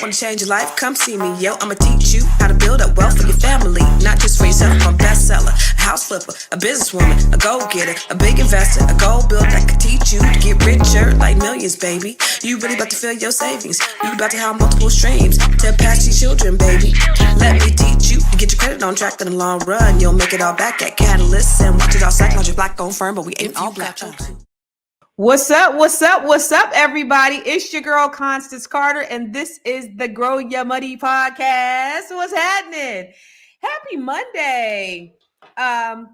Want to change your life? Come see me, yo. I'ma teach you how to build up wealth for your family, not just for yourself. I'm a bestseller, a house flipper, a businesswoman, a go-getter, a big investor, a gold builder that can teach you to get richer like millions, baby. You really about to fill your savings. You about to have multiple streams to pass your children, baby. Let me teach you to get your credit on track in the long run. You'll make it all back at Catalyst and watch it all psychology black-owned firm, but we ain't all black. What's up? What's up? What's up, everybody? It's your girl, Constance Carter, and this is the Grow Your Money podcast. What's happening? Happy Monday. I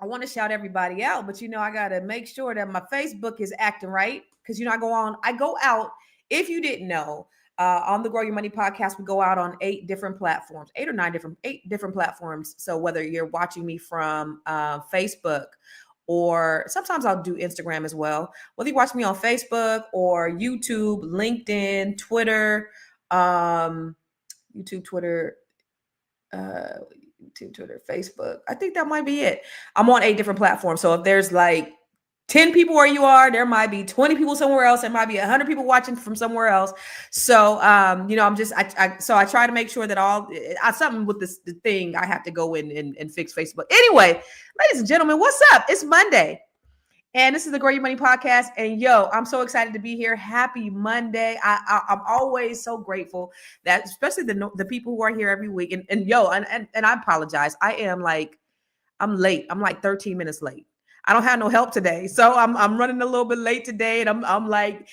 want to shout everybody out, but I got to make sure that my Facebook is acting right because, I go out, if you didn't know, on the Grow Your Money podcast, we go out on 8 different platforms, 8 different platforms. So whether you're watching me from Facebook, or sometimes I'll do Instagram as well. Whether you watch me on Facebook or YouTube, LinkedIn, Twitter, Facebook. I think that might be it. I'm on 8 different platforms. So if there's like 10 people where you are, there might be 20 people somewhere else. There might be 100 people watching from somewhere else. So, I try to make sure that something with the thing, I have to go in and fix Facebook. Anyway, ladies and gentlemen, what's up? It's Monday. And this is the Grow Your Money podcast. And I'm so excited to be here. Happy Monday. I'm always so grateful that, especially the people who are here every week. And I apologize. I'm late. I'm like 13 minutes late. I don't have no help today. So I'm running a little bit late today. And I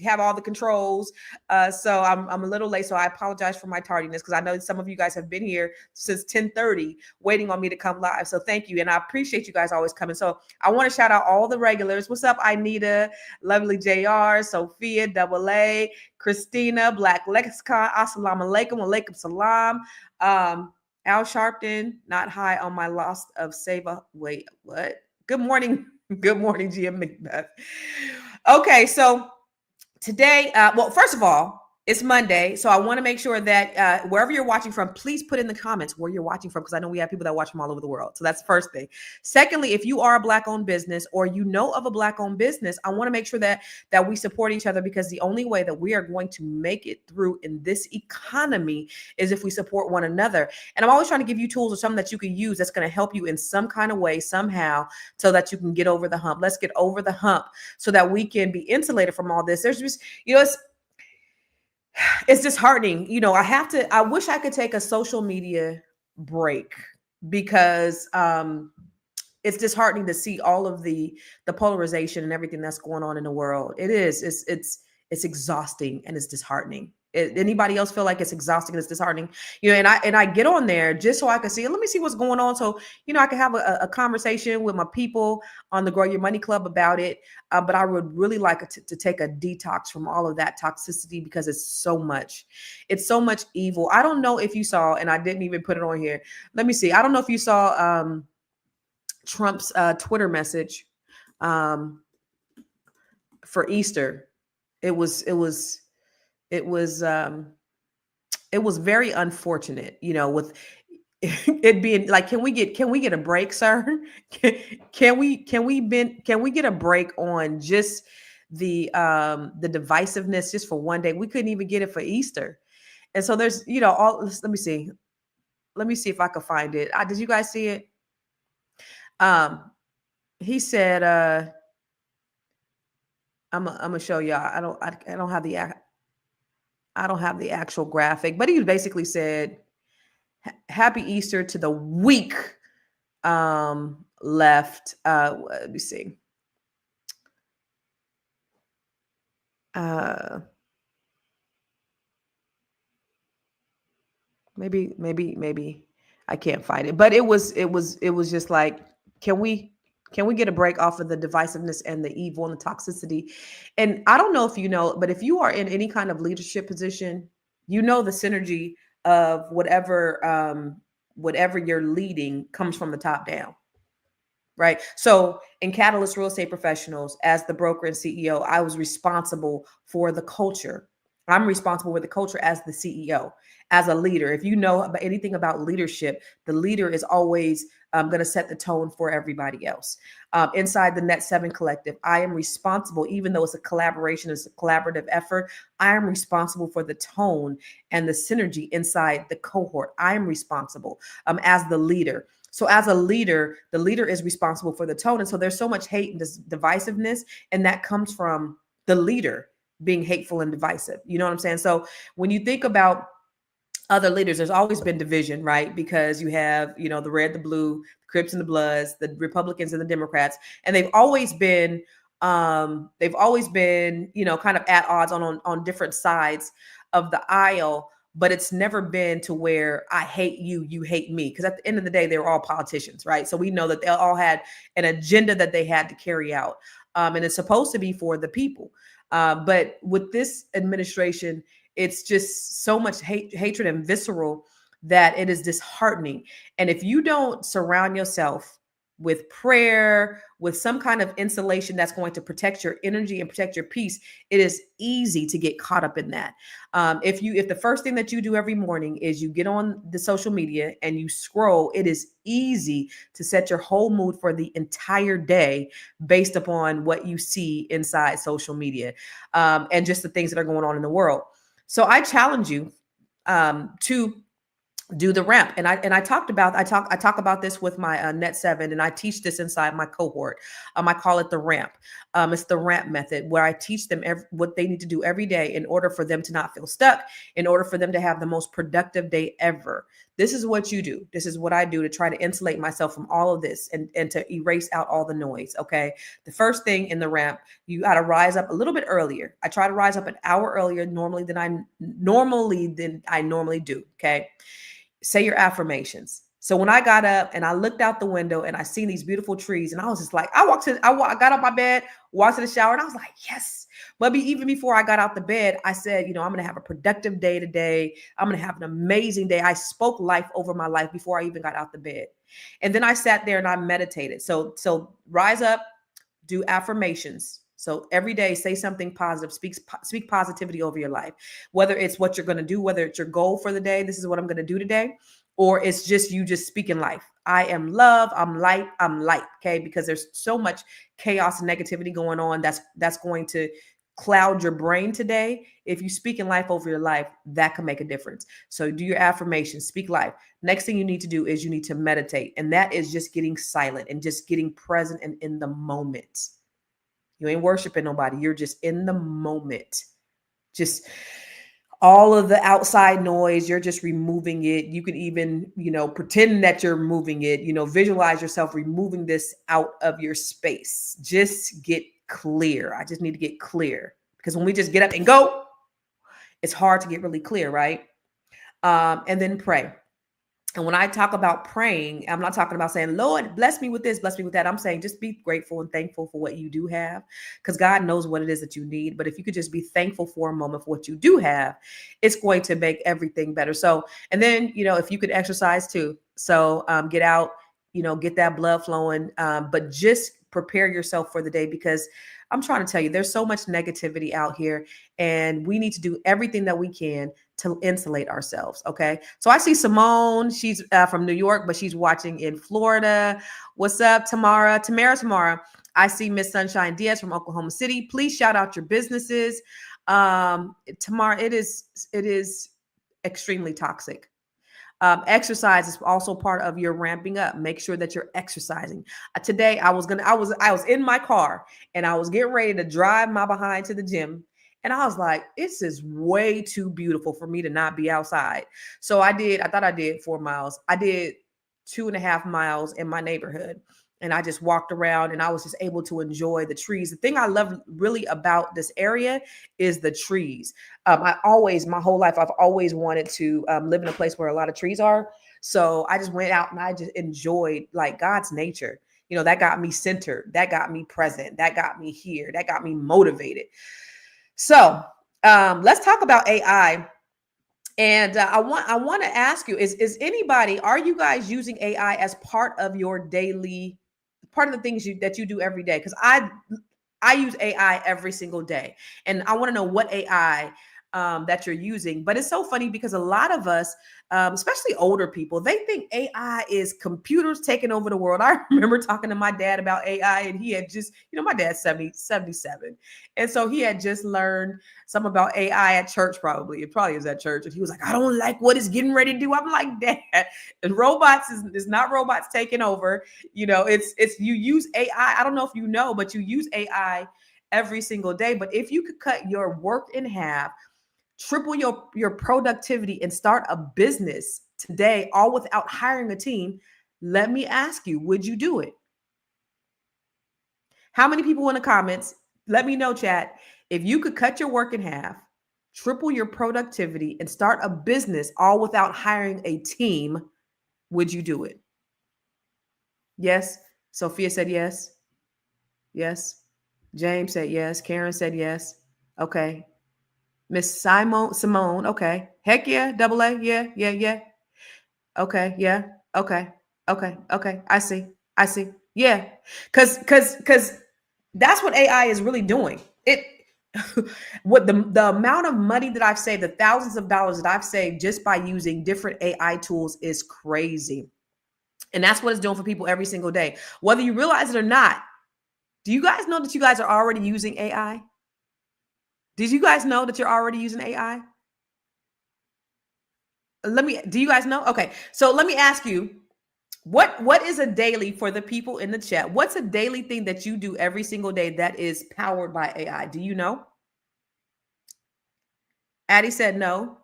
have all the controls. So I'm a little late. So I apologize for my tardiness because I know some of you guys have been here since 10:30 waiting on me to come live. So thank you. And I appreciate you guys always coming. So I want to shout out all the regulars. What's up, Anita, Lovely JR, Sophia, Double A, Christina, Black Lexicon, Assalamu alaikum, alaikum salam. Al Sharpton, not high on my loss of Seva. Wait, what? Good morning. Good morning, GM Macbeth. Okay, so today, first of all, it's Monday. So I want to make sure that wherever you're watching from, please put in the comments where you're watching from, because I know we have people that watch from all over the world. So that's the first thing. Secondly, if you are a Black-owned business or you know of a Black-owned business, I want to make sure that we support each other, because the only way that we are going to make it through in this economy is if we support one another. And I'm always trying to give you tools or something that you can use that's going to help you in some kind of way, somehow, so that you can get over the hump. Let's get over the hump so that we can be insulated from all this. There's just, it's disheartening. I wish I could take a social media break, because it's disheartening to see all of the polarization and everything that's going on in the world. It is. It's exhausting and it's disheartening. Anybody else feel like it's exhausting and it's disheartening? And I get on there just so I can see, let me see what's going on. So, I can have a conversation with my people on the Grow Your Money Club about it. But I would really like to take a detox from all of that toxicity, because it's so much evil. I don't know if you saw, and I didn't even put it on here. Let me see. I don't know if you saw Trump's Twitter message for Easter. It was very unfortunate, with it being like, can we get a break, sir? Can we get a break on just the divisiveness just for one day? We couldn't even get it for Easter. And so there's, let me see if I can find it. Did you guys see it? He said, I'm gonna show y'all. I don't have the actual graphic, but he basically said, "Happy Easter to the weak left." Let me see. Maybe I can't find it, but it was just like, can we get a break off of the divisiveness and the evil and the toxicity? And I don't know if but if you are in any kind of leadership position, the synergy of whatever you're leading comes from the top down, right? So in Catalyst Real Estate Professionals, as the broker and CEO, I was responsible for the culture I'm responsible for the culture as the CEO, as a leader. If you know about anything about leadership, the leader is always going to set the tone for everybody else. Inside the Net 7 Collective, I am responsible, even though it's a collaboration, it's a collaborative effort. I am responsible for the tone and the synergy inside the cohort. I am responsible as the leader. So as a leader, the leader is responsible for the tone. And so there's so much hate and divisiveness, and that comes from the leader being hateful and divisive. You know what I'm saying? So when you think about other leaders, there's always been division, right? Because you have, the red, the blue, the Crips and the Bloods, the Republicans and the Democrats, and they've always been, kind of at odds on different sides of the aisle. But it's never been to where I hate you, you hate me. Because at the end of the day, they were all politicians, right? So we know that they all had an agenda that they had to carry out. And it's supposed to be for the people. But with this administration, it's just so much hatred and visceral that it is disheartening. And if you don't surround yourself with prayer, with some kind of insulation that's going to protect your energy and protect your peace, it is easy to get caught up in that. If the first thing that you do every morning is you get on the social media and you scroll, it is easy to set your whole mood for the entire day based upon what you see inside social media, and just the things that are going on in the world. So I challenge you to do the ramp. And I talk about this with my Net 7, and I teach this inside my cohort. I call it the ramp. It's the ramp method, where I teach them what they need to do every day in order for them to not feel stuck, in order for them to have the most productive day ever. This is what you do. This is what I do to try to insulate myself from all of this and to erase out all the noise. Okay. The first thing in the ramp, you got to rise up a little bit earlier. I try to rise up an hour earlier than I normally do. Okay. Say your affirmations. So when I got up and I looked out the window and I seen these beautiful trees, and I was just like, I got up my bed, walked to the shower, and I was like, yes. But even before I got out the bed, I said, I'm going to have a productive day today. I'm going to have an amazing day. I spoke life over my life before I even got out the bed. And then I sat there and I meditated. So rise up, do affirmations. So every day, say something positive, speak positivity over your life, whether it's what you're going to do, whether it's your goal for the day. This is what I'm going to do today. Or it's just you just speaking life. I am love. I'm light. I'm light. Okay. Because there's so much chaos and negativity going on. That's going to cloud your brain today. If you speak in life over your life, that can make a difference. So do your affirmations, speak life. Next thing you need to do is you need to meditate. And that is just getting silent and just getting present and in the moment. You ain't worshiping nobody. You're just in the moment. Just all of the outside noise, you're just removing it. You could even, pretend that you're moving it, visualize yourself removing this out of your space. Just get clear. I just need to get clear, because when we just get up and go, it's hard to get really clear, right? And then pray. And when I talk about praying, I'm not talking about saying, Lord, bless me with this, bless me with that. I'm saying just be grateful and thankful for what you do have, because God knows what it is that you need. But if you could just be thankful for a moment for what you do have, it's going to make everything better. So, and then, if you could exercise too. So get out, get that blood flowing, but just prepare yourself for the day, because I'm trying to tell you, there's so much negativity out here, and we need to do everything that we can to insulate ourselves. Okay. So I see Simone, she's from New York, but she's watching in Florida. What's up, Tamara? I see Miss Sunshine Diaz from Oklahoma City. Please shout out your businesses. Tamara, it is extremely toxic. Exercise is also part of your ramping up. Make sure that you're exercising. Today, I was in my car and I was getting ready to drive my behind to the gym. And I was like, this is way too beautiful for me to not be outside. So I thought I did 4 miles. I did 2.5 miles in my neighborhood. And I just walked around and I was just able to enjoy the trees. The thing I love really about this area is the trees. My whole life, I've always wanted to live in a place where a lot of trees are. So I just went out and I just enjoyed like God's nature. That got me centered. That got me present. That got me here. That got me motivated. So let's talk about AI. And I want to ask you, are you guys using AI as part of your daily, part of the things that you do every day? Because I use AI every single day. And I want to know what AI that you're using. But it's so funny because a lot of us, especially older people, they think AI is computers taking over the world. I remember talking to my dad about AI, and he had just, my dad's 77. And so he had just learned some about AI at church, probably. It probably was at church. And he was like, I don't like what it's getting ready to do. I'm like, Dad, robots is not robots taking over. It's you use AI. I don't know if you know, but you use AI every single day. But if you could cut your work in half, triple your productivity, and start a business today, all without hiring a team, let me ask you, would you do it? How many people in the comments? Let me know, chat. If you could cut your work in half, triple your productivity, and start a business all without hiring a team, would you do it? Yes. Sophia said yes. Yes. James said yes. Karen said yes. Okay. Miss Simone. Okay. Heck yeah. Double A. Yeah. Okay. Yeah. Okay. I see. Yeah. Cause that's what AI is really doing. What the amount of money that I've saved, the thousands of dollars that I've saved just by using different AI tools is crazy. And that's what it's doing for people every single day, whether you realize it or not. Do you guys know that you guys are already using AI? Did you guys know that you're already using AI? Do you guys know? Okay. So let me ask you, what is a daily for the people in the chat? What's a daily thing that you do every single day that is powered by AI? Do you know? Addie said no.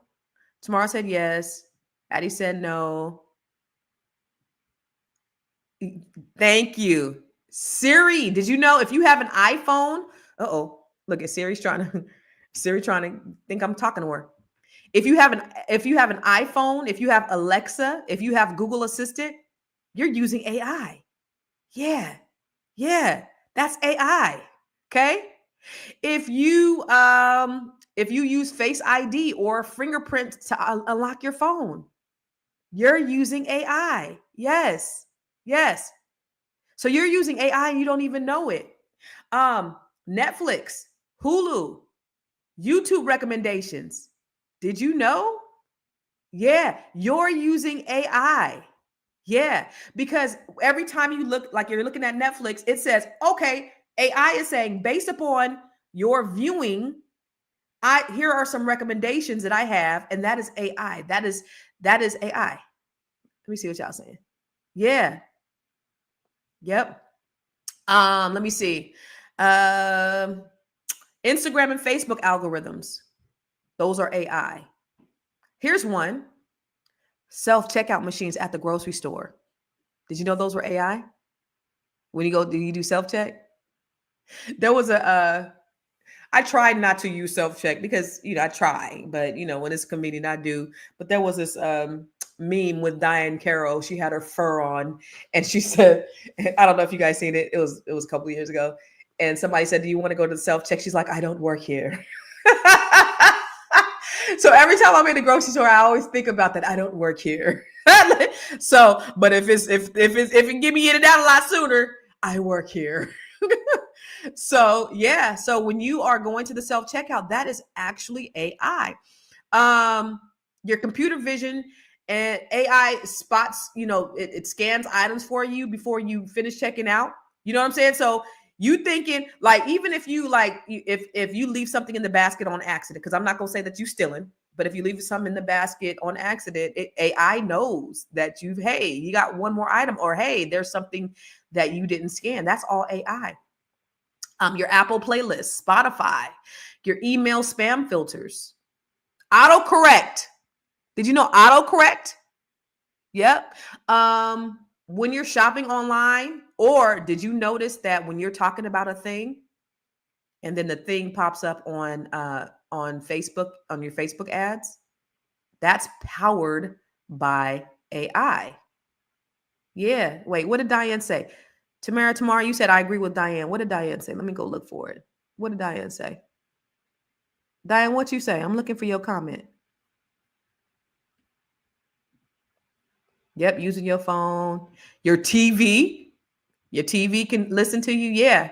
Tamara said yes. Addie said no. Thank you. Siri, did you know if you have an iPhone? Look at Siri's trying to think I'm talking to her. If you have an iPhone, if you have Alexa, if you have Google Assistant, you're using AI. Yeah. That's AI. Okay. If you use Face ID or fingerprint to unlock your phone, you're using AI. Yes. So you're using AI and you don't even know it. Netflix, Hulu, YouTube recommendations. Did you know? Yeah, you're using AI. Yeah, because every time you look, like you're looking at Netflix, it says, okay, AI is saying, based upon your viewing, here are some recommendations that I have, and that is AI. That is AI. Let me see what y'all saying. Yeah. Yep. Let me see. Instagram and Facebook algorithms. Those are AI. Here's one. Self-checkout machines at the grocery store. Did you know those were AI? When you go, do you do self-check? There was I tried not to use self-check because, I try, but when it's convenient, I do. But there was this meme with Diane Carroll. She had her fur on and she said, I don't know if you guys seen it. It was a couple of years ago. And somebody said, do you want to go to the self-check? She's like, I don't work here. So every time I'm in the grocery store, I always think about that. I don't work here. So, but if it can get me in and out a lot sooner, I work here. So yeah. So when you are going to the self-checkout, that is actually AI. Your computer vision and AI spots, it scans items for you before you finish checking out. You know what I'm saying? So you thinking, like, even if you if you leave something in the basket on accident, because I'm not gonna say that you stealing, but if you leave something in the basket on accident, AI knows that hey, you got one more item, or hey, there's something that you didn't scan. That's all AI. Your Apple playlist, Spotify, your email spam filters, autocorrect. Did you know autocorrect? Yep. When you're shopping online, or did you notice that when you're talking about a thing and then the thing pops up on Facebook, on your Facebook ads, that's powered by AI. Yeah. Wait, what did Diane say? Tamara, you said, I agree with Diane. What did Diane say? Let me go look for it. What did Diane say? Diane, what you say? I'm looking for your comment. Yep, using your phone, your TV. Your TV can listen to you. Yeah.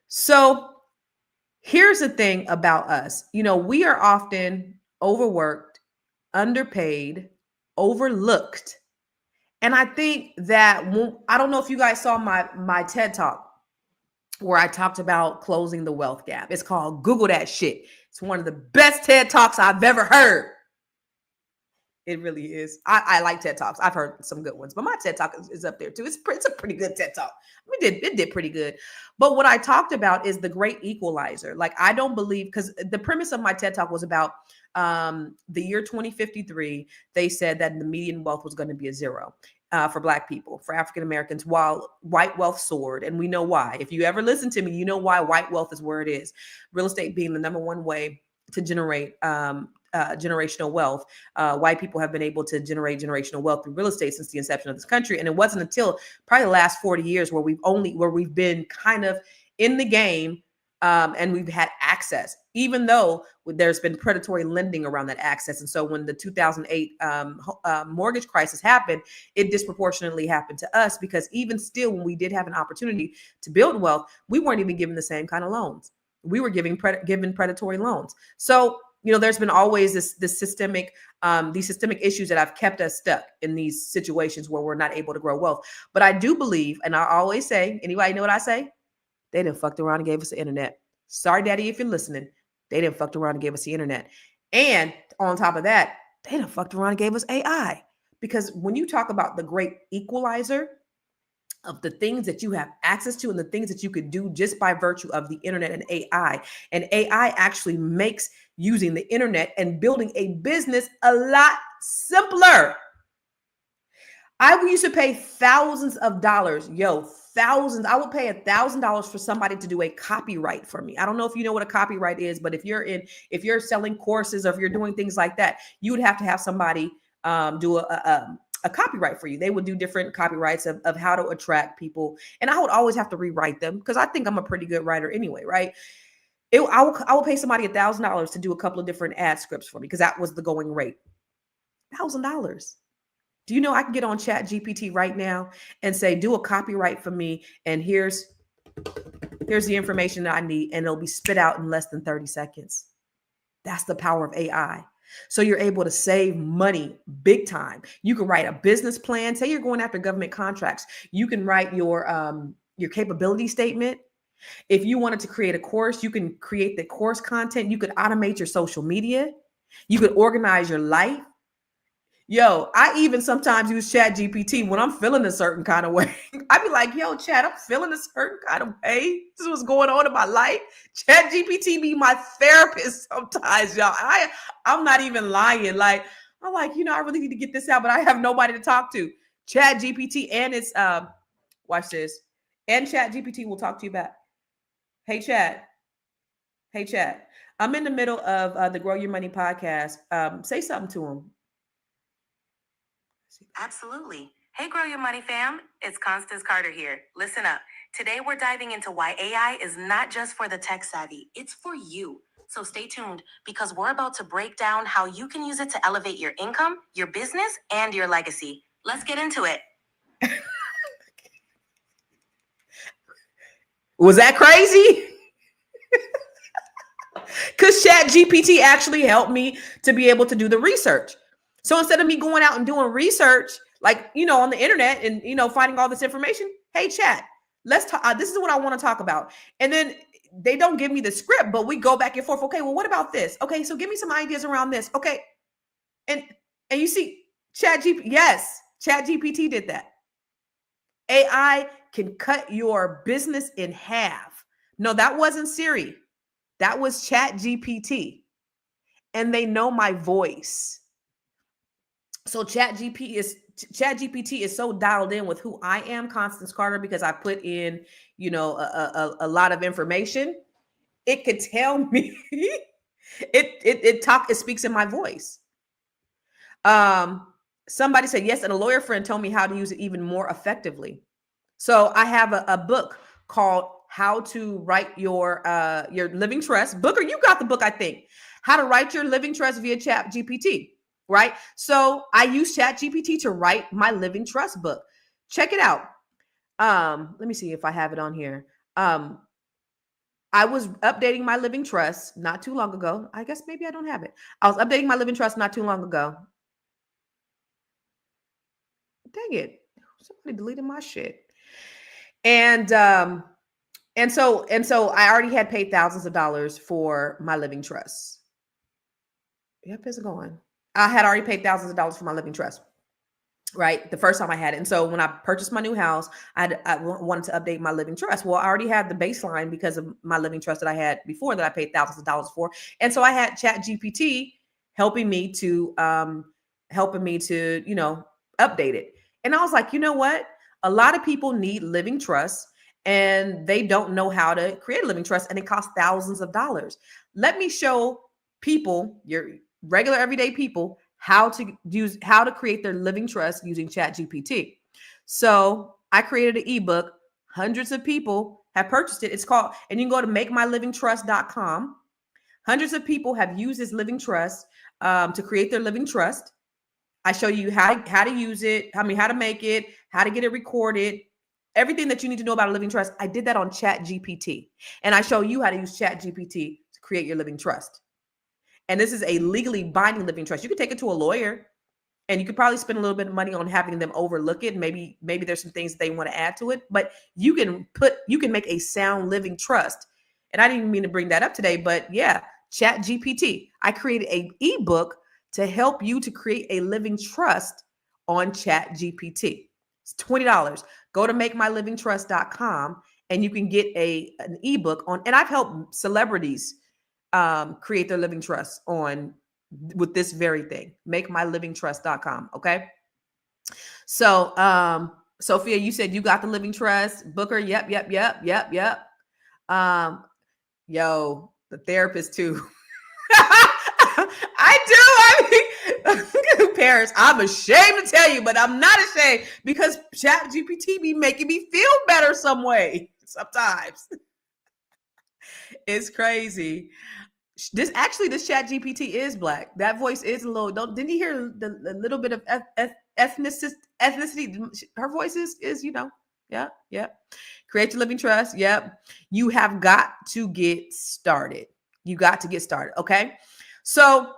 So Here's the thing about us. We are often overworked, underpaid, overlooked. And I think that I don't know if you guys saw my TED Talk where I talked about closing the wealth gap. It's called Google that shit. It's one of the best TED Talks I've ever heard. It really is. I like TED Talks. I've heard some good ones, but my TED Talk is up there too. It's a pretty good TED Talk. It did pretty good. But what I talked about is the great equalizer. Like, I don't believe, because the premise of my TED Talk was about the year 2053. They said that the median wealth was going to be a zero. For Black people, for African Americans, while white wealth soared. And we know why. If you ever listen to me, you know why white wealth is where it is. Real estate being the number one way to generate generational wealth. White people have been able to generate generational wealth through real estate since the inception of this country. And it wasn't until probably the last 40 years where we've been kind of in the game, and we've had access, even though there's been predatory lending around that access. And so when the 2008 mortgage crisis happened, it disproportionately happened to us, because even still, when we did have an opportunity to build wealth, we weren't even given the same kind of loans. We were given predatory loans. So, there's been always these systemic issues that have kept us stuck in these situations where we're not able to grow wealth. But I do believe, and I always say, anybody know what I say? They done fucked around and gave us the internet. Sorry, Daddy, if you're listening. They done fucked around and gave us the internet. And on top of that, they done fucked around and gave us AI. Because when you talk about the great equalizer of the things that you have access to and the things that you could do just by virtue of the internet and AI actually makes using the internet and building a business a lot simpler. I used to pay thousands of dollars, thousands. I would pay $1,000 for somebody to do a copyright for me. I don't know if you know what a copyright is, but if you're selling courses or if you're doing things like that, you would have to have somebody do a copyright for you. They would do different copyrights of how to attract people. And I would always have to rewrite them because I think I'm a pretty good writer anyway, right? I would pay somebody $1,000 to do a couple of different ad scripts for me because that was the going rate. $1,000. Do you know I can get on ChatGPT right now and say, do a copyright for me, and here's the information that I need, and it'll be spit out in less than 30 seconds. That's the power of AI. So you're able to save money big time. You can write a business plan. Say you're going after government contracts. You can write your capability statement. If you wanted to create a course, you can create the course content. You could automate your social media. You could organize your life. I even sometimes use ChatGPT when I'm feeling a certain kind of way. I be like, Chat, I'm feeling a certain kind of way. This is what's going on in my life. ChatGPT be my therapist sometimes, y'all. I'm not even lying. Like, I'm like, I really need to get this out, but I have nobody to talk to. ChatGPT and it's, watch this. And ChatGPT will talk to you back. Hey, Chat. I'm in the middle of the Grow Your Money podcast. Say something to him. Absolutely. Hey, Grow Your Money fam. It's Constance Carter here. Listen up. Today, we're diving into why AI is not just for the tech savvy. It's for you. So stay tuned because we're about to break down how you can use it to elevate your income, your business, and your legacy. Let's get into it. Was that crazy? Because ChatGPT actually helped me to be able to do the research. So instead of me going out and doing research, like, on the internet and, finding all this information, hey, Chat, let's talk. This is what I want to talk about. And then they don't give me the script, but we go back and forth. Okay, well, what about this? Okay, so give me some ideas around this. Okay. And you see, ChatGPT did that. AI can cut your business in half. No, that wasn't Siri. That was ChatGPT. And they know my voice. So ChatGPT is so dialed in with who I am, Constance Carter, because I put in, a lot of information. It could tell me. It speaks in my voice. Somebody said yes, and a lawyer friend told me how to use it even more effectively. So I have a book called How to Write Your Living Trust. Booker, you got the book, I think. How to Write Your Living Trust via ChatGPT. Right. So I use ChatGPT to write my living trust book. Check it out. Let me see if I have it on here. I was updating my living trust not too long ago. I guess maybe I don't have it. I was updating my living trust not too long ago. Dang it. Somebody deleted my shit. And so I already had paid thousands of dollars for my living trust. Yep, it's going. I had already paid thousands of dollars for my living trust, right? The first time I had it. And so when I purchased my new house, I wanted to update my living trust. Well, I already had the baseline because of my living trust that I had before that I paid thousands of dollars for. And so I had ChatGPT helping me to, update it. And I was like, you know what? A lot of people need living trusts and they don't know how to create a living trust, and it costs thousands of dollars. Let me show people, your regular everyday people, how to create their living trust using ChatGPT. So I created an ebook. Hundreds of people have purchased it. It's called, and you can go to makemylivingtrust.com. Hundreds of people have used this living trust to create their living trust. I show you how to use it, how to make it, how to get it recorded, everything that you need to know about a living trust. I did that on ChatGPT, and I show you how to use ChatGPT to create your living trust. And this is a legally binding living trust. You could take it to a lawyer, and you could probably spend a little bit of money on having them overlook it. Maybe there's some things they want to add to it, but you can make a sound living trust. And I didn't even mean to bring that up today, but yeah, ChatGPT. I created an ebook to help you to create a living trust on ChatGPT. It's $20. Go to makemylivingtrust.com and you can get an ebook on, and I've helped celebrities create their living trust with this very thing, makemylivingtrust.com. Okay. So, Sophia, you said you got the living trust. Booker. Yep. Yo, the therapist too. I do. Parents, I'm ashamed to tell you, but I'm not ashamed because ChatGPT be making me feel better some way sometimes. It's crazy. This ChatGPT is Black. That voice is a little. Didn't you hear the little bit of ethnicity? Her voice is yeah. Create your living trust. Yep. You have got to get started. Okay. So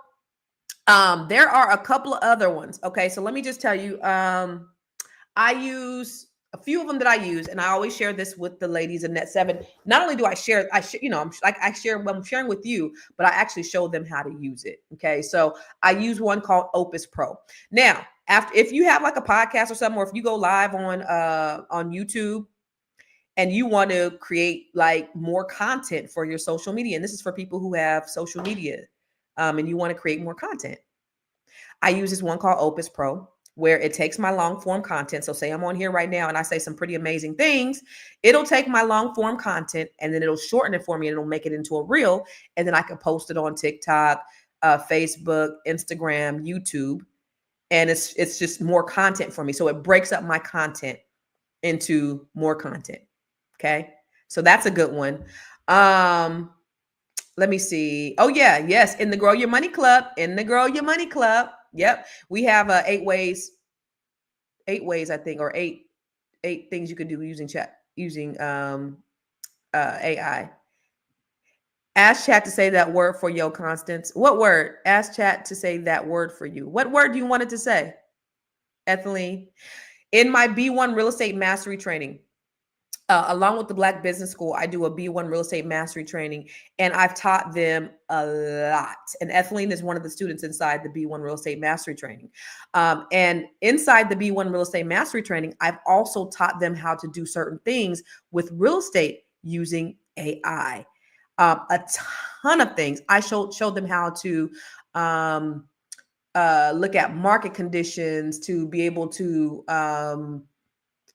there are a couple of other ones. Okay. So let me just tell you, I use a few of them that I use, and I always share this with the ladies in Net7. Not only do I share, I'm sharing with you, but I actually show them how to use it. Okay. So I use one called Opus Pro. Now, if you have like a podcast or something, or if you go live on YouTube, and you want to create like more content for your social media, and this is for people who have social media, and you want to create more content, I use this one called Opus Pro, where it takes my long form content. So say I'm on here right now and I say some pretty amazing things. It'll take my long form content and then it'll shorten it for me and it'll make it into a reel. And then I can post it on TikTok, Facebook, Instagram, YouTube. And it's just more content for me. So it breaks up my content into more content. Okay. So that's a good one. Let me see. Oh yeah. Yes. In the Grow Your Money Club, Yep. We have 8 ways, I think, or eight things you can do using AI. Ask Chat to say that word for you, Constance. What word? Ask Chat to say that word for you. What word do you want it to say? Ethylene. In my B1 Real Estate Mastery Training, along with the Black Business School, I do a B1 Real Estate Mastery Training, and I've taught them a lot. And Ethylene is one of the students inside the B1 Real Estate Mastery Training. And inside the B1 Real Estate Mastery Training, I've also taught them how to do certain things with real estate using AI. A ton of things. I showed them how to look at market conditions, to be able to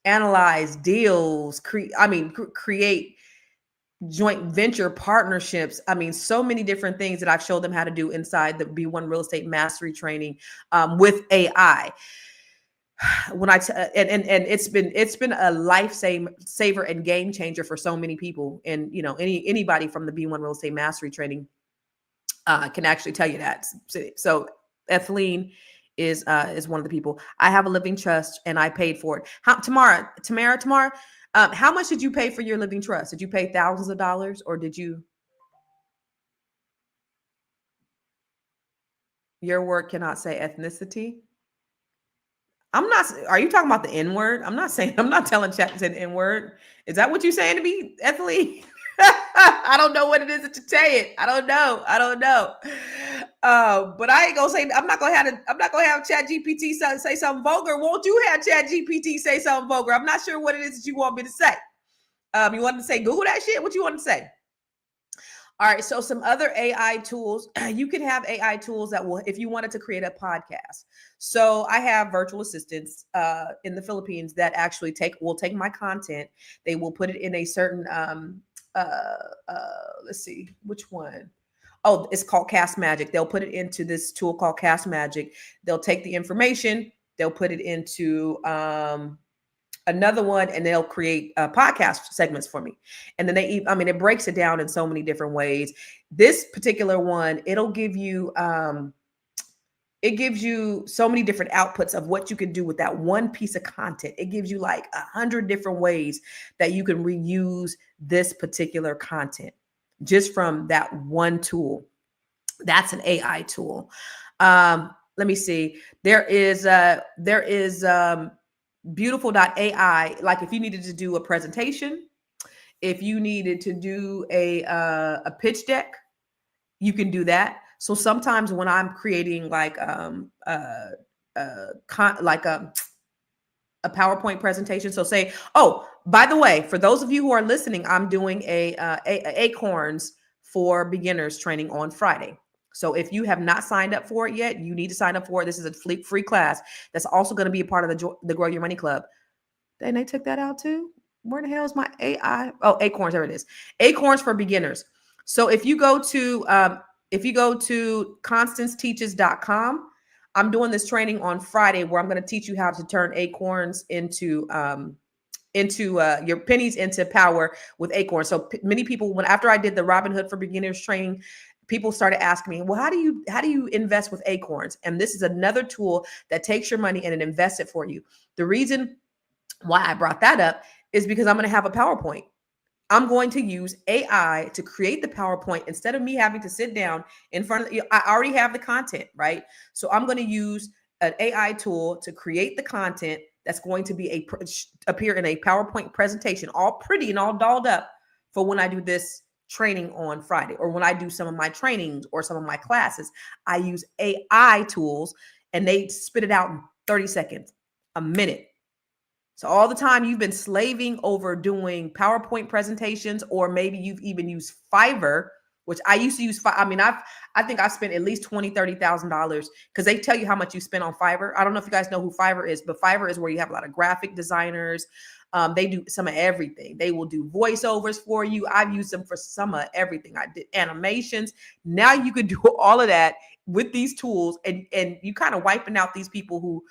analyze deals, create joint venture partnerships. So many different things that I've showed them how to do inside the B1 Real Estate Mastery Training with AI. And it's been a saver and game changer for so many people. And anybody from the B1 Real Estate Mastery Training can actually tell you that. So Ethylene is one of the people. I have a living trust and I paid for it. Tamara, How much did you pay for your living trust? Did you pay thousands of dollars, or did you? Your word cannot say ethnicity. I'm not. Are you talking about the N word? I'm not saying. I'm not telling chat to say the N word. Is that what you're saying to me, Ethely? I don't know what it is that you say it. I don't know. But I ain't gonna say. I'm not gonna have Chat GPT say something vulgar. Won't you have Chat GPT say something vulgar? I'm not sure what it is that you want me to say. You wanted to say Google that shit? What you want to say? All right, so some other AI tools. You can have AI tools that will, if you wanted to create a podcast. So I have virtual assistants in the Philippines that actually will take my content. They will put it in a certain, let's see, which one? Oh, it's called Cast Magic. They'll put it into this tool called Cast Magic. They'll take the information, they'll put it into another one, and they'll create podcast segments for me. And then it breaks it down in so many different ways. This particular one, it'll give you, it gives you so many different outputs of what you can do with that one piece of content. It gives you like 100 different ways that you can reuse this particular content just from that one tool. That's an AI tool. Let me see. There is Beautiful.ai. Like if you needed to do a presentation, if you needed to do a pitch deck, you can do that. So sometimes when I'm creating like a PowerPoint presentation, so say, oh, by the way, for those of you who are listening, I'm doing a Acorns for Beginners training on Friday. So if you have not signed up for it yet, you need to sign up for it. This is a free class that's also going to be a part of the Grow Your Money Club. And they took that out too. Where the hell is my AI? Oh, Acorns, there it is. Acorns for Beginners. So if you go to ConstanceTeaches.com, I'm doing this training on Friday where I'm going to teach you how to turn acorns into your pennies into power with acorns. So many people, after I did the Robinhood for Beginners training, people started asking me, well, how do you invest with acorns? And this is another tool that takes your money and it invests it for you. The reason why I brought that up is because I'm going to have a PowerPoint. I'm going to use AI to create the PowerPoint instead of me having to sit down in front of you. I already have the content, right? So I'm going to use an AI tool to create the content that's going to be appear in a PowerPoint presentation, all pretty and all dolled up for when I do this training on Friday, or when I do some of my trainings or some of my classes. I use AI tools and they spit it out in 30 seconds, a minute. So all the time you've been slaving over doing PowerPoint presentations, or maybe you've even used Fiverr, which I used to use. I think I've spent at least $20,000, $30,000 because they tell you how much you spend on Fiverr. I don't know if you guys know who Fiverr is, but Fiverr is where you have a lot of graphic designers. They do some of everything. They will do voiceovers for you. I've used them for some of everything. I did animations. Now you can do all of that with these tools, and you kind of wiping out these people who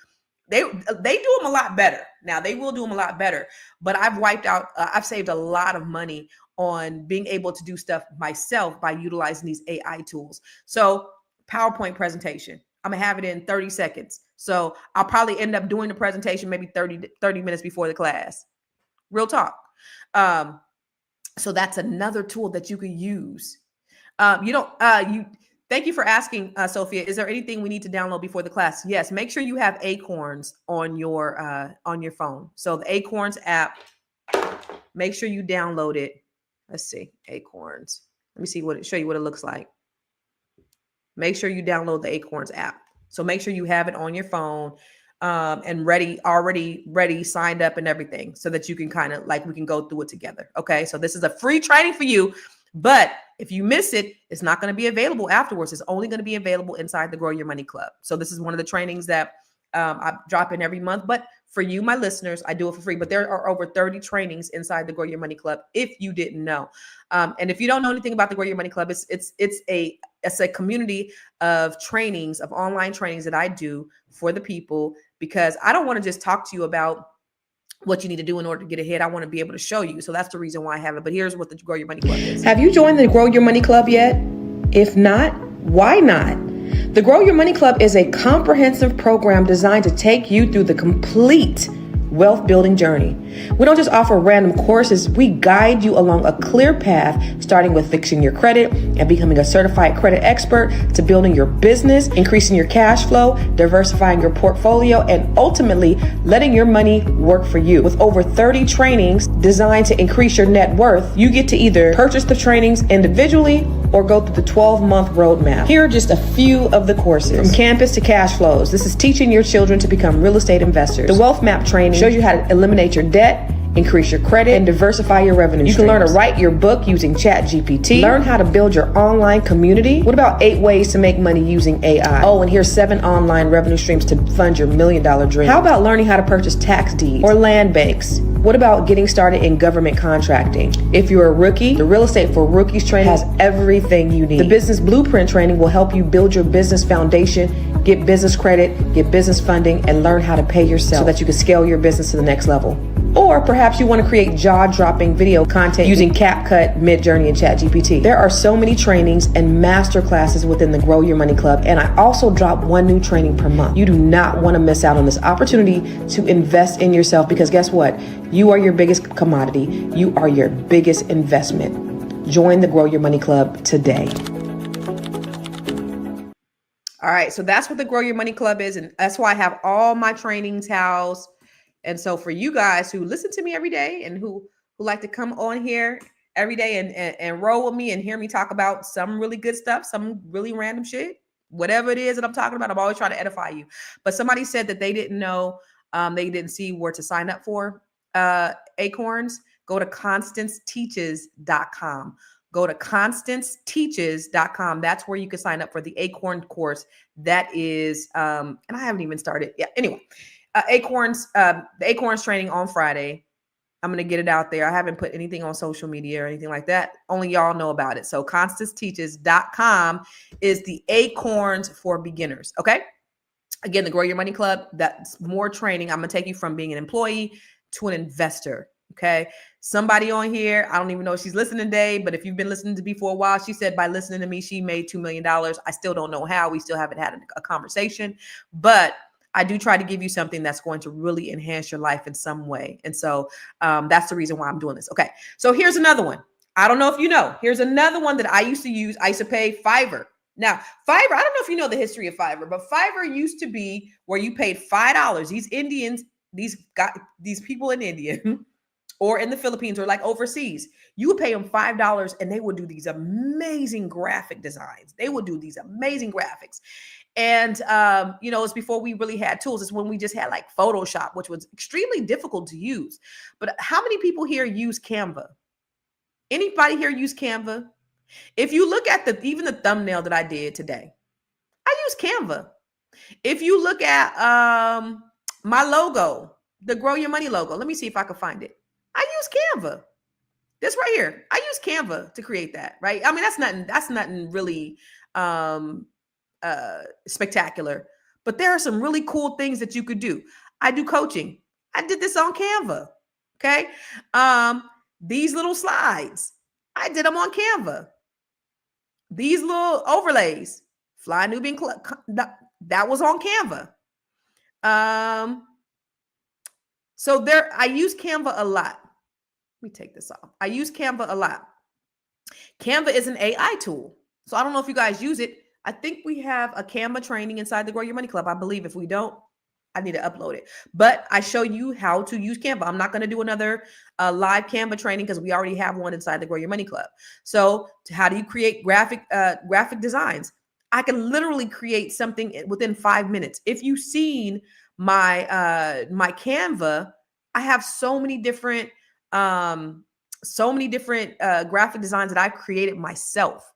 they do them a lot better. Now they will do them a lot better, but I've saved a lot of money on being able to do stuff myself by utilizing these AI tools. So PowerPoint presentation, I'm gonna have it in 30 seconds. So I'll probably end up doing the presentation maybe 30 minutes before the class. Real talk. So that's another tool that you can use. Thank you for asking, Sophia. Is there anything we need to download before the class? Yes. Make sure you have Acorns on your phone. So the Acorns app, make sure you download it. Let's see, Acorns. Let me show you what it looks like. Make sure you download the Acorns app. So make sure you have it on your phone and already ready, signed up and everything, so that you can kind of we can go through it together. Okay. So this is a free training for you, but if you miss it, it's not going to be available afterwards. It's only going to be available inside the Grow Your Money Club. So this is one of the trainings that I drop in every month. But for you, my listeners, I do it for free. But there are over 30 trainings inside the Grow Your Money Club, if you didn't know. And if you don't know anything about the Grow Your Money Club, it's a community of trainings, of online trainings that I do for the people, because I don't want to just talk to you about what you need to do in order to get ahead. I want to be able to show you. So that's the reason why I have it. But here's what the Grow Your Money Club is. Have you joined the Grow Your Money Club yet? If not, why not? The Grow Your Money Club is a comprehensive program designed to take you through the complete wealth building journey. We don't just offer random courses, we guide you along a clear path, starting with fixing your credit and becoming a certified credit expert, to building your business, increasing your cash flow, diversifying your portfolio, and ultimately letting your money work for you. With over 30 trainings designed to increase your net worth, you get to either purchase the trainings individually or go through the 12-month roadmap. Here are just a few of the courses. From campus to cash flows. This is teaching your children to become real estate investors. The Wealth Map training shows you how to eliminate your debt, increase your credit, and diversify your revenue streams. You can learn to write your book using ChatGPT. Learn how to build your online community. What about 8 ways to make money using AI? Oh, and here's 7 online revenue streams to fund your $1 million dream. How about learning how to purchase tax deeds or land banks? What about getting started in government contracting? If you're a rookie, the Real Estate for Rookies training has everything you need. The Business Blueprint training will help you build your business foundation, get business credit, get business funding, and learn how to pay yourself so that you can scale your business to the next level. Or perhaps you want to create jaw-dropping video content using CapCut, Midjourney, and ChatGPT. There are so many trainings and master classes within the Grow Your Money Club, and I also drop 1 new training per month. You do not want to miss out on this opportunity to invest in yourself, because guess what? You are your biggest commodity. You are your biggest investment. Join the Grow Your Money Club today. All right, so that's what the Grow Your Money Club is, and that's why I have all my trainings housed. And so for you guys who listen to me every day and who like to come on here every day and roll with me and hear me talk about some really good stuff, some really random shit, whatever it is that I'm talking about, I'm always trying to edify you. But somebody said that they didn't know, they didn't see where to sign up for Acorns. Go to ConstanceTeaches.com. Go to ConstanceTeaches.com. That's where you can sign up for the Acorn course. That is, and I haven't even started. Yeah, anyway. The Acorns training on Friday. I'm going to get it out there. I haven't put anything on social media or anything like that. Only y'all know about it. So ConstanceTeaches.com is the Acorns for beginners. Okay. Again, the Grow Your Money Club, that's more training. I'm going to take you from being an employee to an investor. Okay. Somebody on here, I don't even know if she's listening today, but if you've been listening to me for a while, she said by listening to me, she made $2 million. I still don't know how. We still haven't had a conversation, but I do try to give you something that's going to really enhance your life in some way. And so that's the reason why I'm doing this. Okay. So here's another one. I don't know if you know. Here's another one that I used to use. I used to pay Fiverr. Now, Fiverr, I don't know if you know the history of Fiverr, but Fiverr used to be where you paid $5. These Indians, these people in India or in the Philippines or like overseas, you would pay them $5 and they would do these amazing graphic designs. They would do these amazing graphics. And, it's before we really had tools. It's when we just had like Photoshop, which was extremely difficult to use. But how many people here use Canva? Anybody here use Canva? If you look at even the thumbnail that I did today, I use Canva. If you look at my logo, the Grow Your Money logo, let me see if I can find it. I use Canva. This right here. I use Canva to create that, right? I mean, that's nothing really spectacular, but there are some really cool things that you could do. I do coaching. I did this on Canva. Okay. These little slides, I did them on Canva. These little overlays, Fly Nubian Club, that was on Canva. So I use Canva a lot. Let me take this off. I use Canva a lot. Canva is an AI tool. So I don't know if you guys use it. I think we have a Canva training inside the Grow Your Money Club. I believe if we don't, I need to upload it. But I show you how to use Canva. I'm not going to do another live Canva training because we already have one inside the Grow Your Money Club. So how do you create graphic designs? I can literally create something within 5 minutes. If you've seen my Canva, I have so many different graphic designs that I've created myself.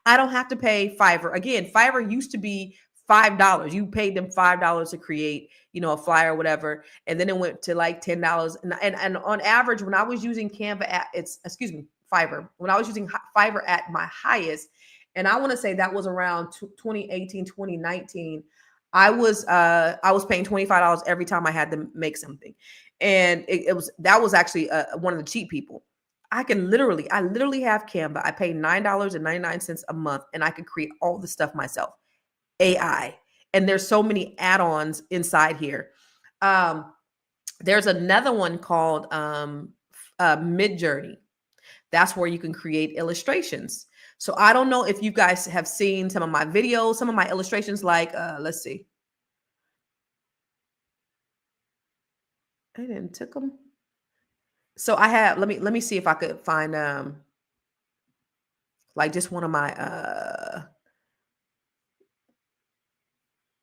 I don't have to pay Fiverr. Again, Fiverr used to be $5. You paid them $5 to create, a flyer or whatever. And then it went to like $10. And on average, when I was using Fiverr, when I was using Fiverr at my highest, and I want to say that was around 2018, 2019, I was paying $25 every time I had to make something. And that was actually one of the cheap people. I literally have Canva. I pay $9.99 a month and I can create all the stuff myself. AI. And there's so many add-ons inside here. There's another one called Midjourney. That's where you can create illustrations. So I don't know if you guys have seen some of my videos, some of my illustrations, like, let's see. I didn't took them. So I have, let me see if I could find, like just one of my,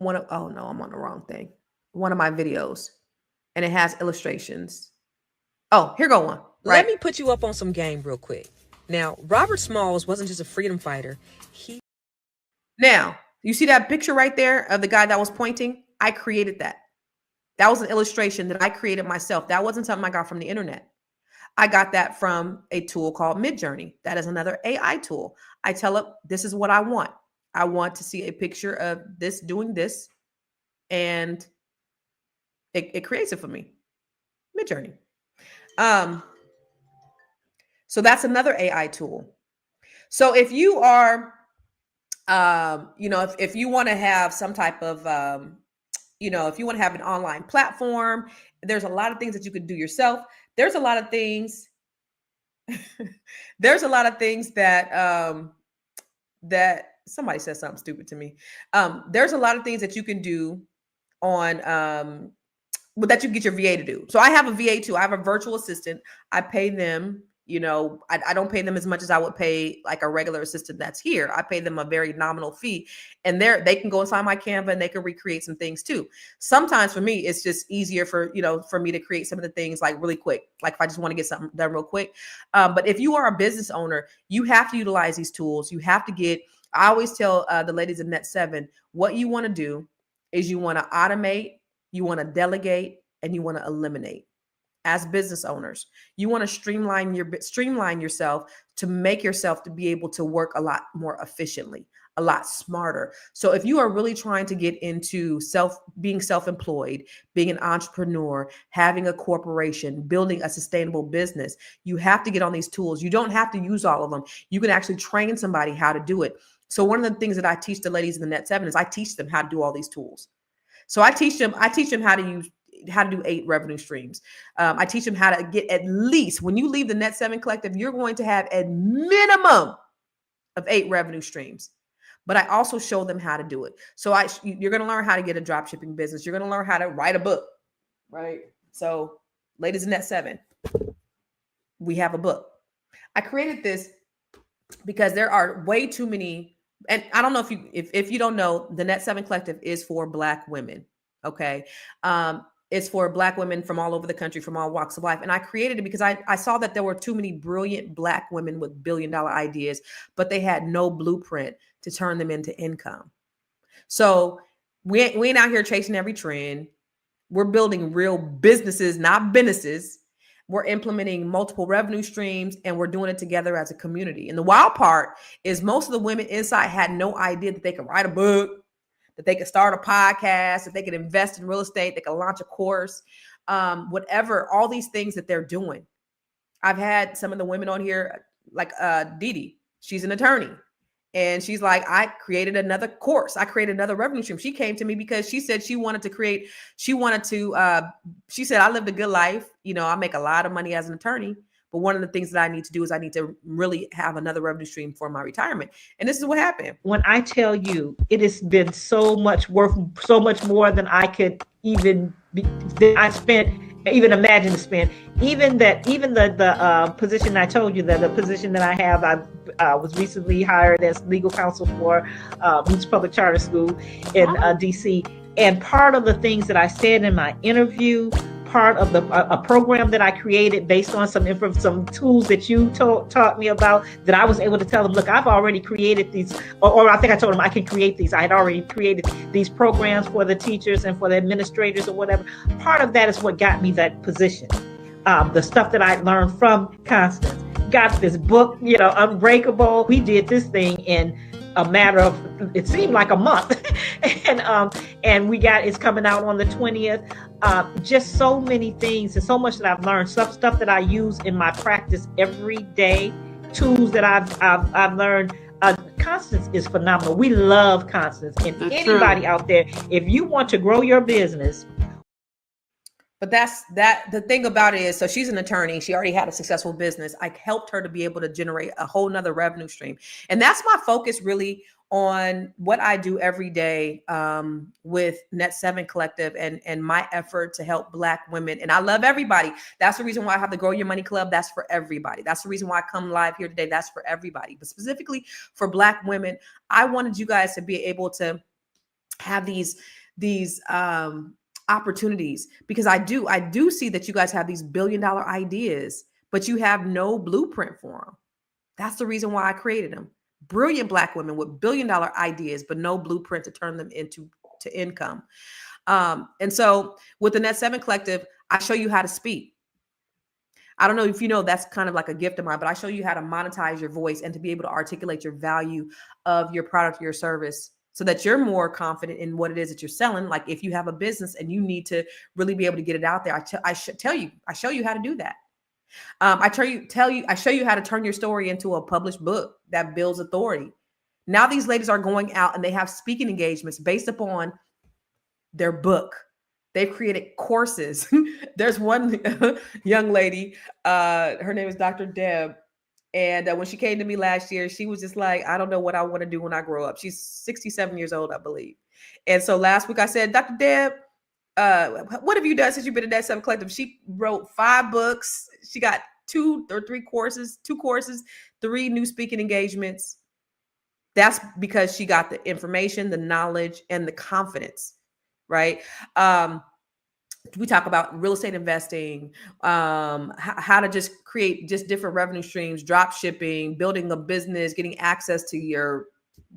oh no, I'm on the wrong thing. One of my videos, and it has illustrations. Oh, here go one. Right. Let me put you up on some game real quick. Now, Robert Smalls wasn't just a freedom fighter. Now, you see that picture right there of the guy that was pointing? I created that. That was an illustration that I created myself. That wasn't something I got from the internet. I got that from a tool called Midjourney. That is another AI tool. I tell it, this is what I want. I want to see a picture of this doing this, and it creates it for me. Midjourney. So that's another AI tool. So if you are, if you want to have some type of, if you want to have an online platform, there's a lot of things that you could do yourself. There's a lot of things. There's a lot of things that that somebody said something stupid to me. There's a lot of things that you can do on that you get your VA to do. So I have a VA too. I have a virtual assistant. I pay them. I don't pay them as much as I would pay like a regular assistant that's here. I pay them a very nominal fee, and they can go inside my Canva and they can recreate some things too. Sometimes for me, it's just easier for me to create some of the things like really quick. Like if I just want to get something done real quick. But if you are a business owner, you have to utilize these tools. You have to I always tell the ladies in Net 7, what you want to do is you want to automate, you want to delegate, and you want to eliminate. As business owners, you want to streamline yourself to make yourself to be able to work a lot more efficiently, a lot smarter. So if you are really trying to get into being self-employed, being an entrepreneur, having a corporation, building a sustainable business, you have to get on these tools. You don't have to use all of them. You can actually train somebody how to do it. So one of the things that I teach the ladies in the Net 7 is I teach them how to do all these tools. So I teach them how to do 8 revenue streams. I teach them how to get at least, when you leave the Net 7 Collective, you're going to have a minimum of 8 revenue streams. But I also show them how to do it. So you're going to learn how to get a drop shipping business. You're going to learn how to write a book, right? So ladies in Net 7, we have a book. I created this because there are way too many, and I don't know if you don't know, the Net 7 Collective is for Black women. Okay. It's for Black women from all over the country, from all walks of life. And I created it because I saw that there were too many brilliant Black women with billion-dollar ideas, but they had no blueprint to turn them into income. So we ain't out here chasing every trend. We're building real businesses, not businesses. We're implementing multiple revenue streams, and we're doing it together as a community. And the wild part is most of the women inside had no idea that they could write a book, that they could start a podcast, that they could invest in real estate, they could launch a course, whatever, all these things that they're doing. I've had some of the women on here, like Didi, she's an attorney. And she's like, I created another course. I created another revenue stream. She came to me because she said she said, I lived a good life. I make a lot of money as an attorney. But one of the things that I need to do is I need to really have another revenue stream for my retirement. And this is what happened. When I tell you, it has been so much worth, so much more than I could even imagine to spend. Even the position I told you, that the position that I have, I was recently hired as legal counsel for Roots Public Charter School in DC. And part of the things that I said in my interview, part of a program that I created based on some tools that you taught me about, that I was able to tell them, look, I've already created these, or I think I told them I can create these. I had already created these programs for the teachers and for the administrators or whatever. Part of that is what got me that position. The stuff that I learned from Constance. Got this book, Unbreakable. We did this thing in a matter of, it seemed like a month. and it's coming out on the 20th. Just so many things and so much that I've learned, stuff that I use in my practice every day, tools that I've learned. Constance is phenomenal. We love Constance. And anybody out there, if you want to grow your business. But that's that. The thing about it is, so she's an attorney. She already had a successful business. I helped her to be able to generate a whole nother revenue stream. And that's my focus really on what I do every day with Net 7 Collective and my effort to help Black women. And I love everybody. That's the reason why I have the Grow Your Money Club. That's for everybody. That's the reason why I come live here today. That's for everybody. But specifically for Black women, I wanted you guys to be able to have these opportunities, because I do see that you guys have these $1 billion ideas, but you have no blueprint for them. That's the reason why I created them. Brilliant Black women with $1 billion ideas, but no blueprint to turn them into income. And so with the Net 7 Collective, I show you how to speak. I don't know if you know, that's kind of like a gift of mine, but I show you how to monetize your voice and to be able to articulate your value of your product or your service, so that you're more confident in what it is that you're selling. Like if you have a business and you need to really be able to get it out there, I show you how to do that. I show you how to turn your story into a published book that builds authority. Now these ladies are going out and they have speaking engagements based upon their book. They've created courses. There's one young lady, her name is Dr. Deb. And when she came to me last year, she was just like, I don't know what I want to do when I grow up. She's 67 years old, I believe. And so last week I said, Dr. Deb, what have you done since you've been in Net 7 Collective? She wrote 5 books. She got 2 courses, 3 new speaking engagements. That's because she got the information, the knowledge, and the confidence, right? We talk about real estate investing, how to just create just different revenue streams, drop shipping, building a business, getting access to your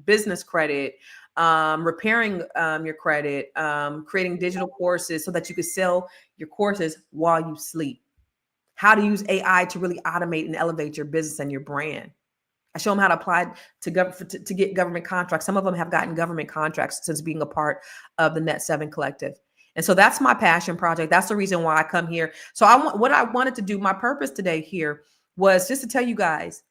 business credit, repairing your credit, creating digital courses so that you can sell your courses while you sleep. How to use AI to really automate and elevate your business and your brand. I show them how to apply to get government contracts. Some of them have gotten government contracts since being a part of the Net 7 Collective. And so that's my passion project. That's the reason why I come here. So what I wanted to do, my purpose today here was just to tell you guys,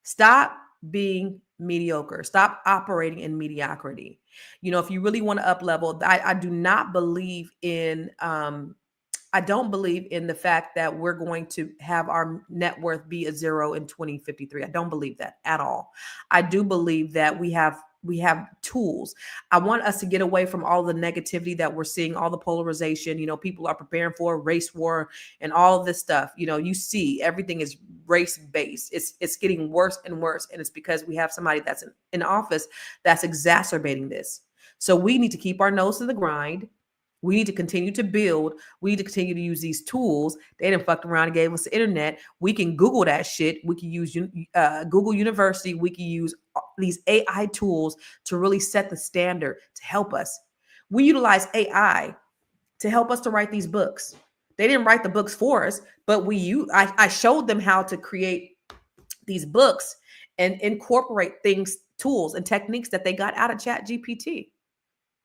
stop being mediocre. Stop operating in mediocrity. You know, if you really want to up level, I do not believe in, I don't believe in the fact that we're going to have our net worth be a 0 in 2053. I don't believe that at all. I do believe that we have tools. I want us to get away from all the negativity that we're seeing, all the polarization. You know, people are preparing for a race war and all this stuff. You know, you see everything is race based. It's getting worse and worse. And it's because we have somebody that's in office that's exacerbating this. So we need to keep our nose to the grind. We need to continue to build. We need to continue to use these tools. They done fucked around and gave us the internet. We can Google that shit. We can use Google University. We can use these AI tools to really set the standard to help us. We utilize AI to help us to write these books. They didn't write the books for us, but I showed them how to create these books and incorporate tools and techniques that they got out of ChatGPT.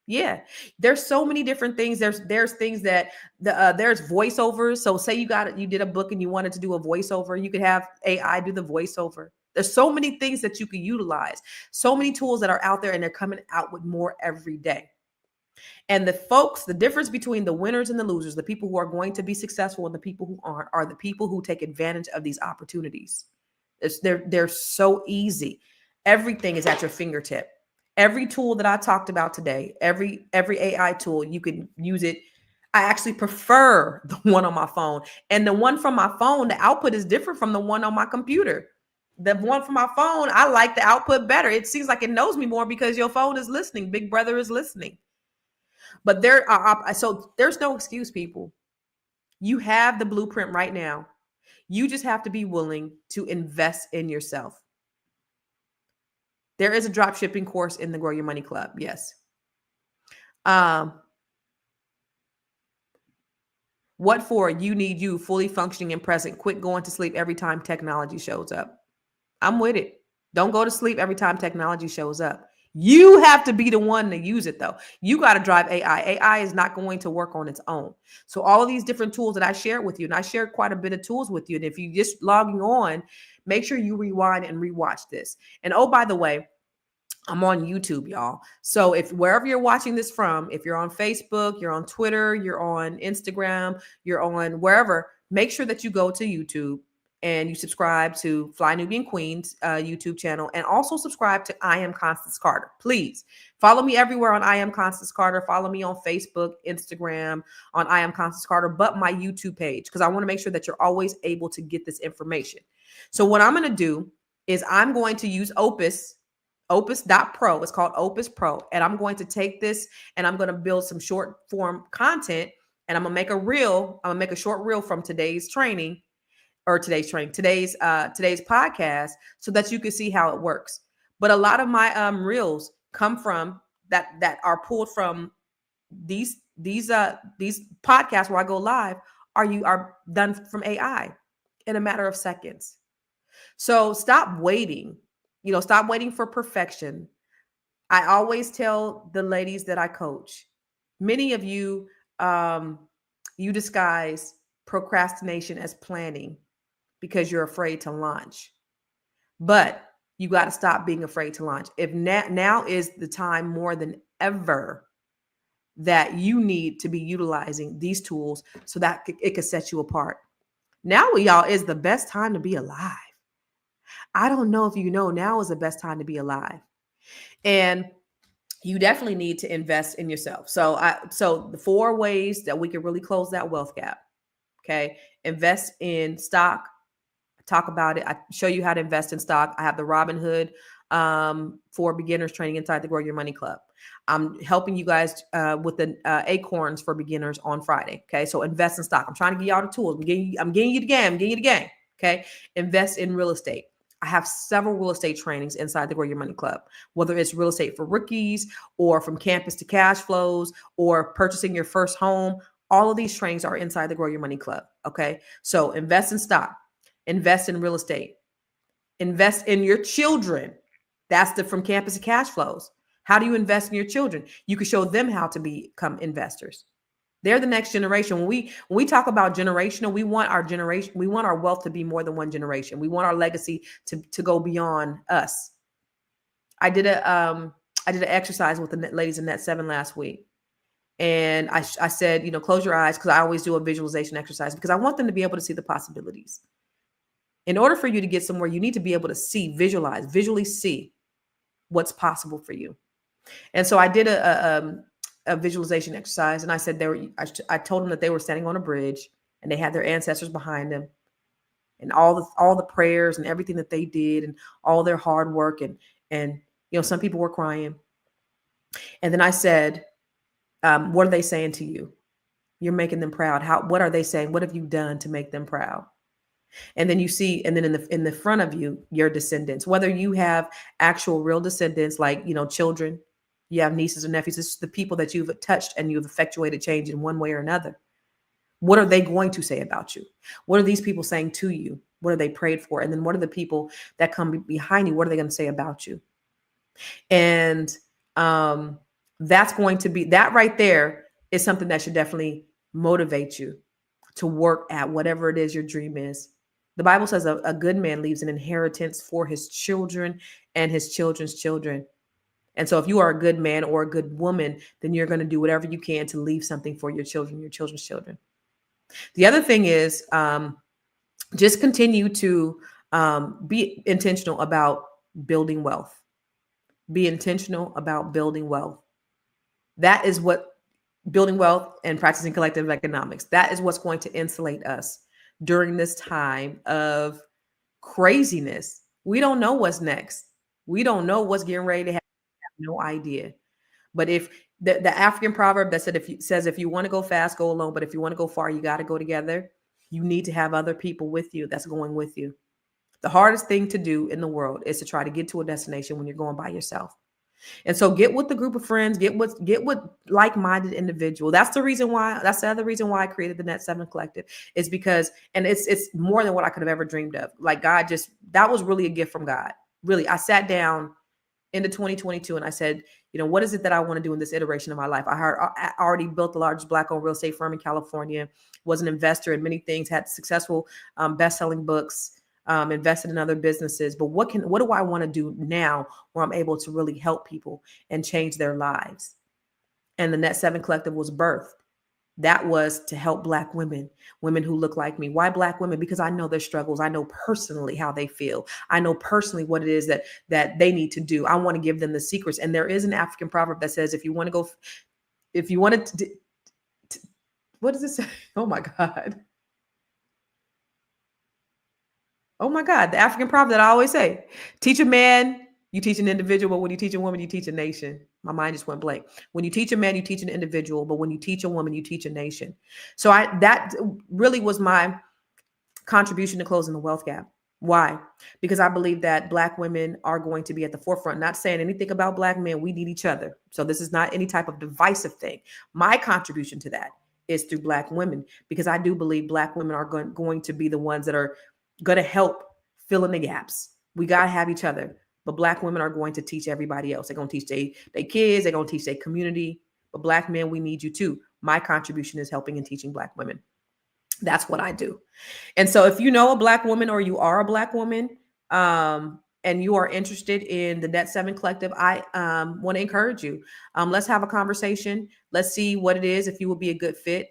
Yeah, there's so many different things. There's things that there's voiceovers. So say you did a book and you wanted to do a voiceover, you could have AI do the voiceover. There's so many things that you can utilize, so many tools that are out there, and they're coming out with more every day. And the difference between the winners and the losers, the people who are going to be successful and the people who aren't, are the people who take advantage of these opportunities. They're so easy. Everything is at your fingertip. Every tool that I talked about today, every AI tool, you can use it. I actually prefer the one on my phone. And the one from my phone, the output is different from the one on my computer. The one from my phone, I like the output better. It seems like it knows me more because your phone is listening. Big Brother is listening. But so there's no excuse, people. You have the blueprint right now. You just have to be willing to invest in yourself. There is a drop shipping course in the Grow Your Money Club. Yes. What for? You need you fully functioning and present. Quit going to sleep every time technology shows up. I'm with it. Don't go to sleep every time technology shows up. You have to be the one to use it, though. You got to drive AI. AI is not going to work on its own. So all of these different tools that I shared with you, and I shared quite a bit of tools with you. And if you just logging on, make sure you rewind and rewatch this. And oh, by the way, I'm on YouTube, y'all. So if wherever you're watching this from, if you're on Facebook, you're on Twitter, you're on Instagram, you're on wherever, make sure that you go to YouTube and you subscribe to Fly Nubian Queen's YouTube channel, and also subscribe to I Am Constance Carter. Please follow me everywhere on I Am Constance Carter. Follow me on Facebook, Instagram, on I Am Constance Carter, but my YouTube page, because I want to make sure that you're always able to get this information. So what I'm going to do is I'm going to use Opus.pro. It's called Opus Pro. And I'm going to take this and I'm going to build some short form content, and I'm going to make a reel. I'm going to make a short reel from today's podcast, so that you can see how it works. But a lot of my reels come from that are pulled from these podcasts where I go live are done from AI in a matter of seconds. So stop waiting. Stop waiting for perfection. I always tell the ladies that I coach, many of you, you disguise procrastination as planning because you're afraid to launch. But you got to stop being afraid to launch. If now is the time more than ever that you need to be utilizing these tools so that it could set you apart. Now, y'all, is the best time to be alive. I don't know if you know, now is the best time to be alive. And you definitely need to invest in yourself. So the 4 ways that we can really close that wealth gap. Okay. Invest in stock. I talk about it. I show you how to invest in stock. I have the Robinhood for beginners training inside the Grow Your Money Club. I'm helping you guys with the Acorns for beginners on Friday. Okay. So invest in stock. I'm trying to give y'all the tools. I'm getting you the game. Okay. Invest in real estate. I have several real estate trainings inside the Grow Your Money Club, whether it's real estate for rookies or from campus to cash flows or purchasing your first home. All of these trainings are inside the Grow Your Money Club. Okay. So invest in stock, invest in real estate, invest in your children. That's the from campus to cash flows. How do you invest in your children? You can show them how to become investors. They're the next generation. When we talk about generational, we want our wealth to be more than one generation. We want our legacy to go beyond us. I did an exercise with the ladies in Net 7 last week. And I said, close your eyes, because I always do a visualization exercise because I want them to be able to see the possibilities. In order for you to get somewhere, you need to be able to visually see what's possible for you. And so I did a visualization exercise, and I said I told them that they were standing on a bridge and they had their ancestors behind them, and all the prayers and everything that they did and all their hard work, and some people were crying. And then I said, what are they saying to you? You're making them proud. What are they saying? What have you done to make them proud? And then you see, and then in the front of you, your descendants, whether you have actual real descendants, like, children, you have nieces or nephews, this is the people that you've touched and you've effectuated change in one way or another. What are they going to say about you? What are these people saying to you? What are they prayed for? And then what are the people that come behind you? What are they going to say about you? And that's going to be, that right there is something that should definitely motivate you to work at whatever it is your dream is. The Bible says a good man leaves an inheritance for his children and his children's children. And so if you are a good man or a good woman, then you're going to do whatever you can to leave something for your children, your children's children. The other thing is just continue to be intentional about building wealth. Be intentional about building wealth. That is what building wealth and practicing collective economics, that is what's going to insulate us during this time of craziness. We don't know what's next. We don't know what's getting ready to happen. We have no idea. But if the African proverb that says if you want to go fast, go alone. But if you want to go far, you got to go together. You need to have other people with you that's going with you. The hardest thing to do in the world is to try to get to a destination when you're going by yourself. And so get with the group of friends, get with like-minded individual. That's the other reason why I created the Net 7 Collective, is because, and it's more than what I could have ever dreamed of. Like that was really a gift from God. Really, I sat down into 2022 and I said, what is it that I want to do in this iteration of my life? I already built the largest Black-owned real estate firm in California, was an investor in many things, had successful best-selling books, invested in other businesses. But what do I want to do now where I'm able to really help people and change their lives? And the Net 7 Collective was birthed. That was to help Black women who look like me. Why Black women? Because I know their struggles. I know personally how they feel. I know personally what it is that they need to do. I want to give them the secrets. And there is an African proverb that says, if you want to, what does it say? Oh my God. Oh my God. The African proverb that I always say, teach a man, you teach an individual, but when you teach a woman, you teach a nation. My mind just went blank. When you teach a man, you teach an individual, but when you teach a woman, you teach a nation. So that really was my contribution to closing the wealth gap. Why? Because I believe that Black women are going to be at the forefront. Not saying anything about Black men. We need each other. So this is not any type of divisive thing. My contribution to that is through Black women, because I do believe Black women are going to be the ones that are going to help fill in the gaps. We got to have each other. But Black women are going to teach everybody else. They're going to teach their kids. They're going to teach their community. But Black men, we need you too. My contribution is helping and teaching Black women. That's what I do. And so if you know a Black woman or you are a Black woman and you are interested in the Net 7 Collective, I want to encourage you. Let's have a conversation. Let's see what it is, if you will be a good fit.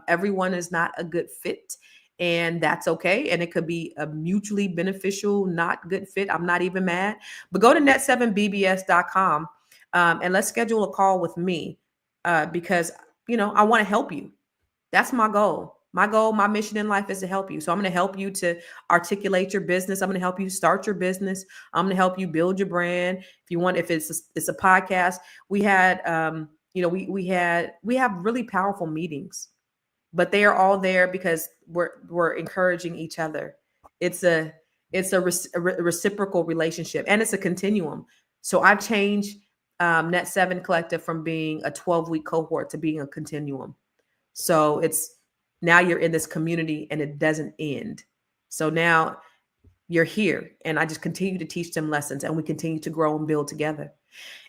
Everyone is not a good fit. And that's okay. And it could be a mutually beneficial, not good fit. I'm not even mad. But go to net7bbs.com and let's schedule a call with me because, I want to help you. That's my goal. My mission in life is to help you. So I'm going to help you to articulate your business. I'm going to help you start your business. I'm going to help you build your brand. If it's a podcast, we had, we have really powerful meetings. But they are all there because we're encouraging each other. It's a reciprocal relationship, and it's a continuum. So I've changed Net 7 Collective from being a 12-week cohort to being a continuum. So now you're in this community and it doesn't end. So now you're here, and I just continue to teach them lessons, and we continue to grow and build together.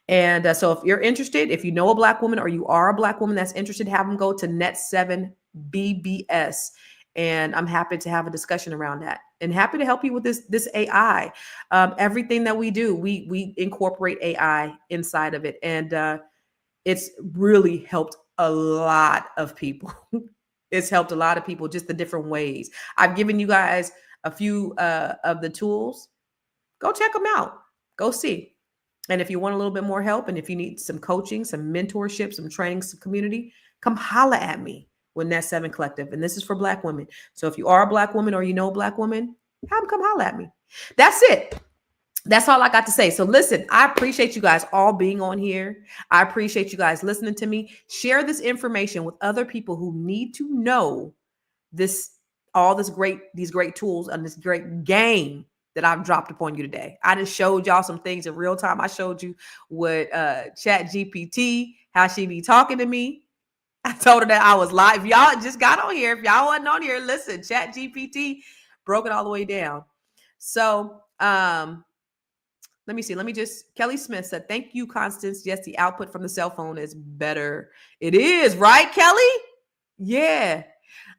And so if you're interested, if you know a Black woman or you are a Black woman that's interested, have them go to Net 7 BBS, and I'm happy to have a discussion around that, and happy to help you with this AI. Everything that we do, we incorporate AI inside of it, and it's really helped a lot of people. It's helped a lot of people, just the different ways. I've given you guys a few of the tools. Go check them out. Go see. And if you want a little bit more help, and if you need some coaching, some mentorship, some training, some community, come holla at me with Net 7 Collective. And this is for Black women. So if you are a Black woman or you know a Black woman, have them come holla at me. That's it. That's all I got to say. So listen, I appreciate you guys all being on here. I appreciate you guys listening to me. Share this information with other people who need to know these great tools and this great game that I've dropped upon you today. I just showed y'all some things in real time. I showed you what ChatGPT, how she be talking to me. I told her that I was live. Y'all just got on here. If y'all wasn't on here, listen, ChatGPT broke it all the way down. So let me see. Kelly Smith said, thank you, Constance. Yes, the output from the cell phone is better. It is, right, Kelly? Yeah.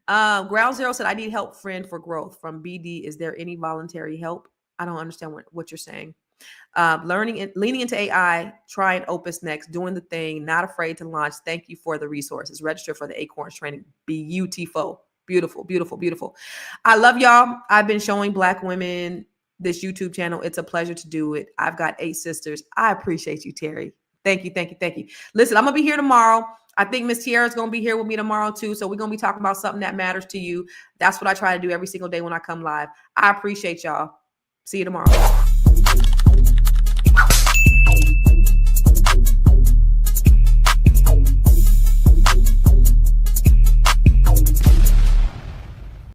Ground Zero said, I need help, friend, for growth from BD. Is there any voluntary help? I don't understand what you're saying. Leaning into AI, trying Opus next, doing the thing, not afraid to launch. Thank you for the resources. Register for the Acorns training. Beautiful, beautiful, beautiful, beautiful. I love y'all. I've been showing Black women this YouTube channel. It's a pleasure to do it. I've got 8 sisters. I appreciate you, Terry. Thank you, thank you, thank you. Listen, I'm going to be here tomorrow. I think Miss Tiara is going to be here with me tomorrow too. So we're going to be talking about something that matters to you. That's what I try to do every single day when I come live. I appreciate y'all. See you tomorrow.